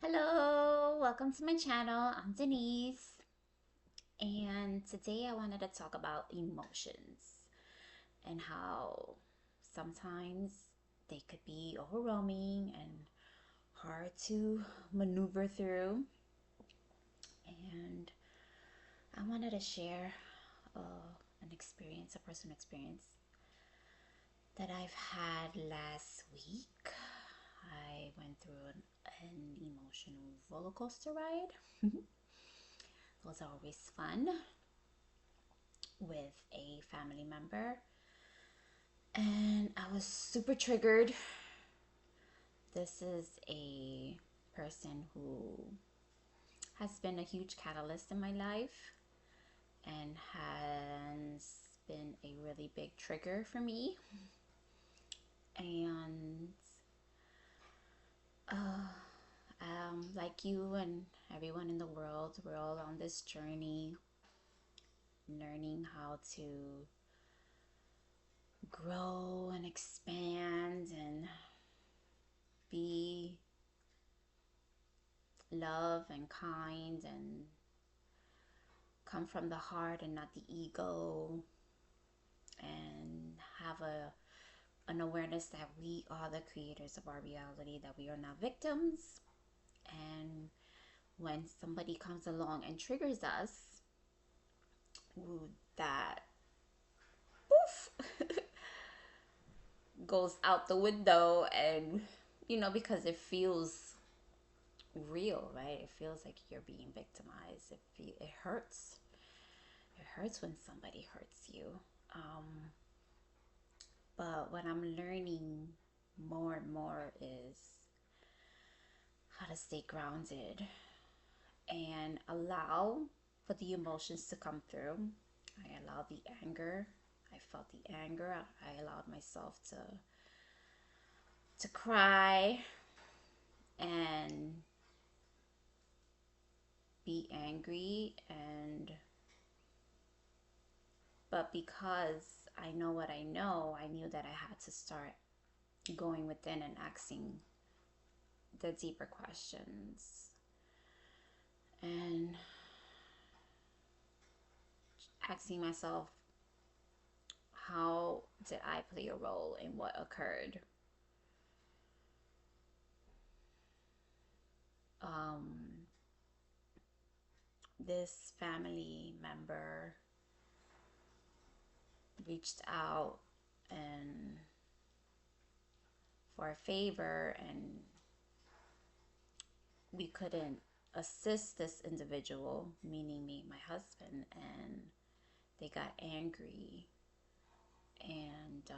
Hello, welcome to my channel. I'm Denise, and today I wanted to talk about emotions and how sometimes they could be overwhelming and hard to maneuver through. And I wanted to share a personal experience that I've had last week. I went through an emotional roller coaster ride. Those are always fun with a family member, and I was super triggered. This is a person who has been a huge catalyst in my life and has been a really big trigger for me. And like you and everyone in the world, we're all on this journey learning how to grow and expand and be love and kind and come from the heart and not the ego, and have an awareness that we are the creators of our reality, that we are not victims. And when somebody comes along and triggers us, that poof goes out the window. And because it feels real, right? It feels like you're being victimized. It hurts. It hurts when somebody hurts you. um But what I'm learning more and more is how to stay grounded and allow for the emotions to come through. I allowed the anger. I felt the anger. I allowed myself to cry and be angry, and but because I know what I know, I knew that I had to start going within and asking the deeper questions, and asking myself, how did I play a role in what occurred? Um, this family member reached out and for a favor, and we couldn't assist this individual, meaning me, my husband, and they got angry, and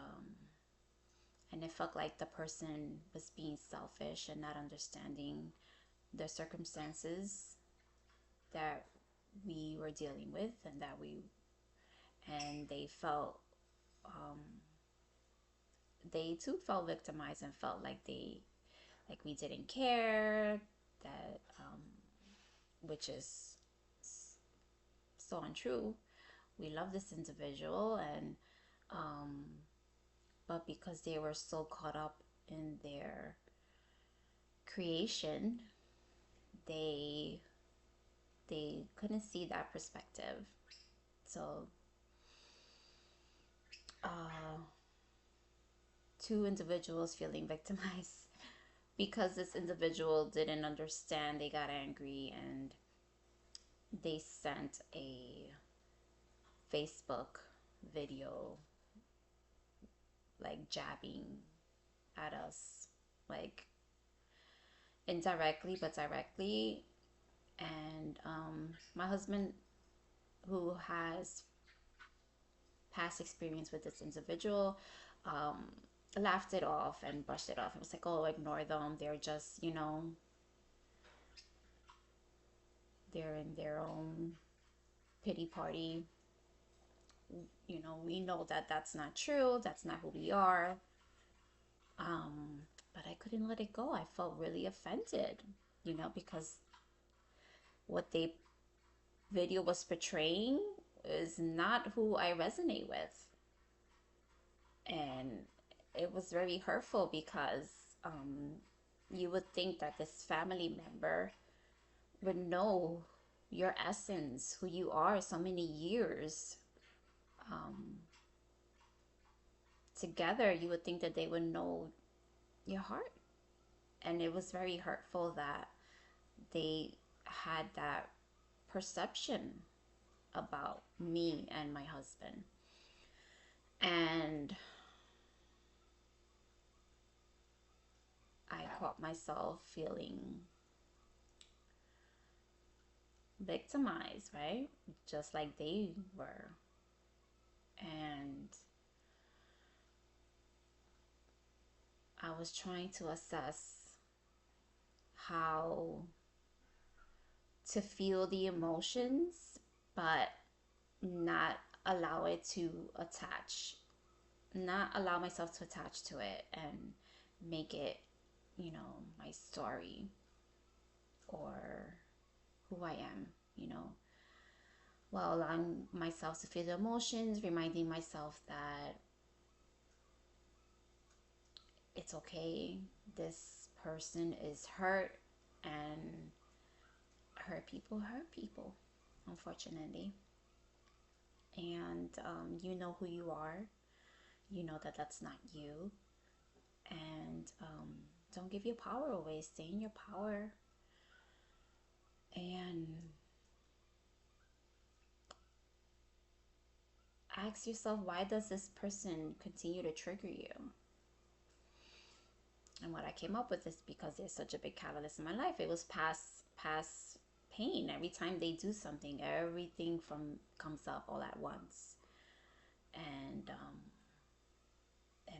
it felt like the person was being selfish and not understanding the circumstances that we were dealing with, and um, they too felt victimized and felt like we didn't care, that which is so untrue. We love this individual, and um, but because they were so caught up in their creation, they they couldn't see that perspective. So uh, two individuals feeling victimized because this individual didn't understand. They got angry and they sent a Facebook video, like jabbing at us, like indirectly but directly. And my husband, who has past experience with this individual, um, laughed it off and brushed it off. It was like, oh, ignore them. They're just, they're in their own pity party. We know that that's not true. That's not who we are. But I couldn't let it go. I felt really offended, because what they video was portraying is not who I resonate with. And it was very hurtful because You would think that this family member would know your essence, who you are so many years um, together. You would think that they would know your heart. And it was very hurtful that they had that perception about me and my husband. And I caught myself feeling victimized, right? Just like they were. And I was trying to assess how to feel the emotions, but not allow it to attach, not allow myself to attach to it and make it, my story or who I am, while allowing myself to feel the emotions, reminding myself that it's okay. This person is hurt, and hurt people, unfortunately. And you know who you are. You know that that's not you. And don't give your power away. Stay in your power. And ask yourself, why does this person continue to trigger you? And what I came up with is because there's such a big catalyst in my life. It was past pain. Every time they do something, everything from comes up all at once. And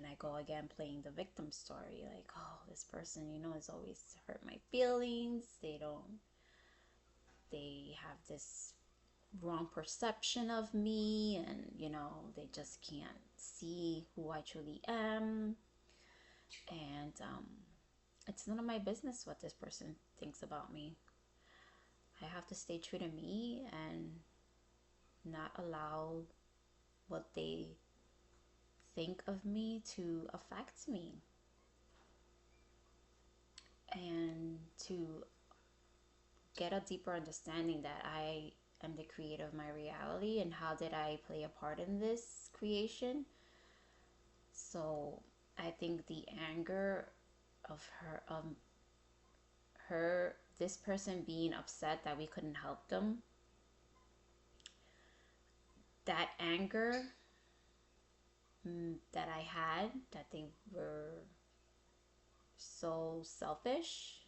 I go again playing the victim story, like, oh, this person, has always hurt my feelings. They have this wrong perception of me, and they just can't see who I truly am. And it's none of my business what this person thinks about me. I have to stay true to me and not allow what they think of me to affect me, and to get a deeper understanding that I am the creator of my reality, and how did I play a part in this creation. So I think the anger of her, this person being upset that we couldn't help them, that anger that I had, that they were so selfish,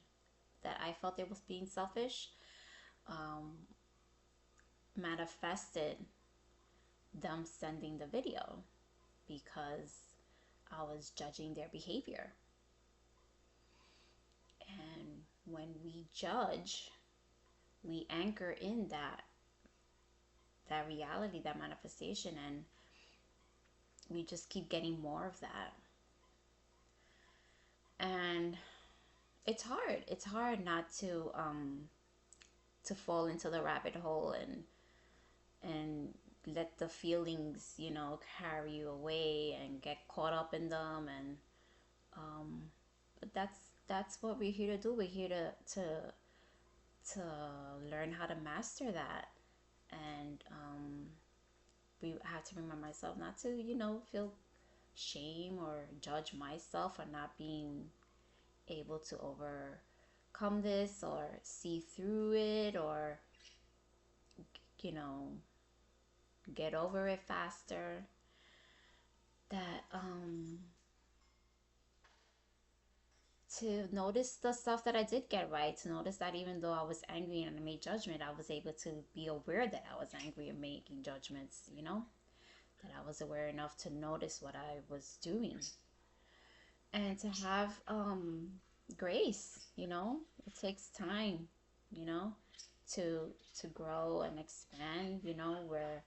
that I felt they was being selfish, um, manifested them sending the video, because I was judging their behavior. And when we judge, we anchor in that reality, that manifestation, and we just keep getting more of that. And it's hard. It's hard not to fall into the rabbit hole and let the feelings, carry you away and get caught up in them. And but that's what we're here to do. We're here to learn how to master that. And we have to remind myself not to, feel shame or judge myself for not being able to overcome this or see through it, or you know get over it faster. That to notice the stuff that I did get right, to notice that even though I was angry and I made judgment, I was able to be aware that I was angry and making judgments, that I was aware enough to notice what I was doing, and to have grace. It takes time, you know to grow and expand. Where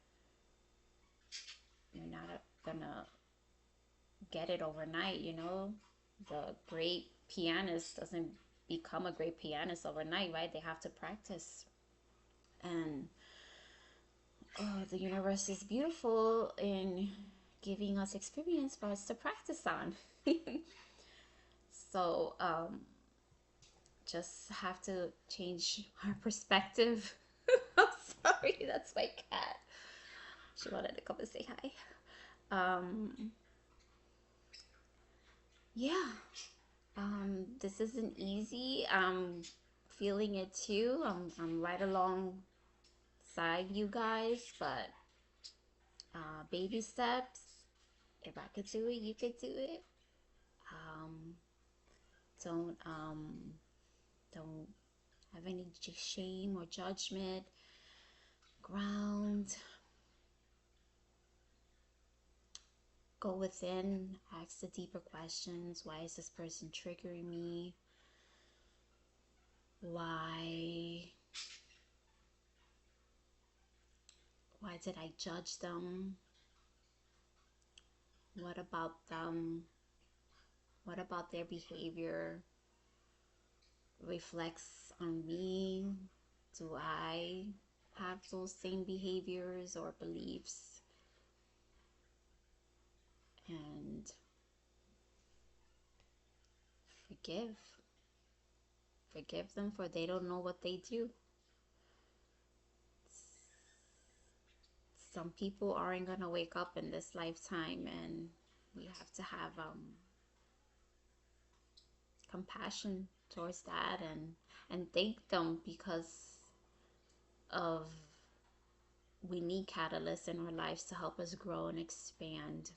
you're not gonna get it overnight. The great pianist doesn't become a great pianist overnight, right? They have to practice. And the universe is beautiful in giving us experience for us to practice on. So just have to change our perspective. I'm sorry, that's my cat. She wanted to come and say hi. Um, yeah. This isn't easy. I'm feeling it too. I'm right alongside you guys, but baby steps. If I could do it, you could do it. Um, don't don't have any shame or judgment. Ground. Go within. Ask the deeper questions. Why is this person triggering me? Why? Why did I judge them? What about them? What about their behavior reflects on me? Do I have those same behaviors or beliefs? And forgive. Forgive them for they don't know what they do. Some people aren't gonna wake up in this lifetime, and we have to have compassion towards that, and thank them because of we need catalysts in our lives to help us grow and expand.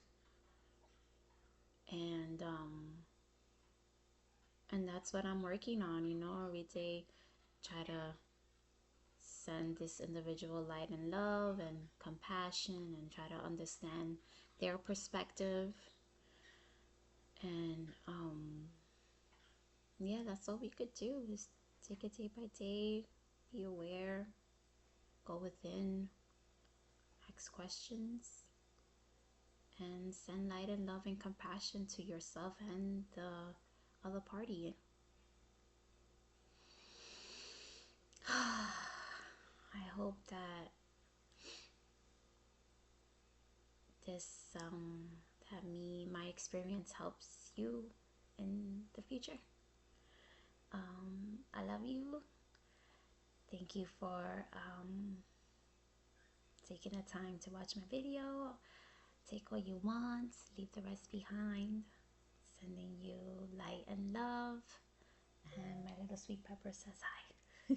And and that's what I'm working on, every day. Try to send this individual light and love and compassion and try to understand their perspective. And yeah, that's all we could do is take it day by day, be aware, go within, ask questions, and send light and love and compassion to yourself and the other party. I hope that this that my experience helps you in the future. I love you. Thank you for taking the time to watch my video. Take what you want, leave the rest behind. Sending you light and love. And my little sweet pepper says hi.